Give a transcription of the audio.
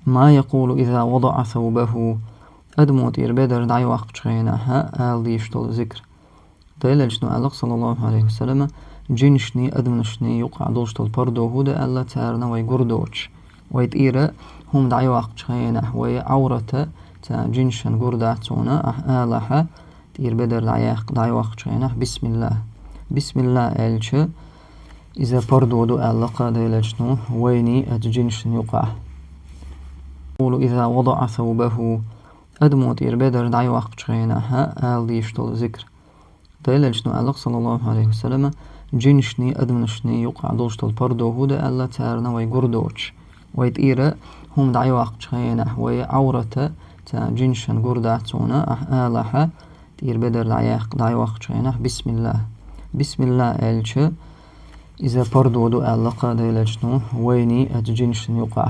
ما يقول إذا وضع ثوبه أدموت إربدر دعي وقت شغينها آل ديشتول ذكر ديلجنو ألق صلى الله عليه وسلم جنشني أدمنشني يقع دوشتول بردو هودا ألا تارنا ويقردوش ويتئيرا هم دعي وقت شغينه ويعورة تا جنشن قرداتونا آلها تير بدر دعي وقت شغينه بسم الله ألش إذا بردو دو ألقا ديلجنو ويني أتجنشن يقع يقول إذا وضع ثوبه أدموت إربدر دعي وقت شغينها آل ديشتول ذكر ديلجنو ألق صلى الله عليه وسلم جنشني أدمنشني يقع دوشتول بردو هودا ألا تارنا ويقردوش ويتئيرا هم دعي وقت شغينه ويعورة تا جنشن قرداتونا آلها تير بدر دعي وقت شغينه بسم الله ألش إذا بردو دو ألقا ديلجنو ويني أتجنشن يقع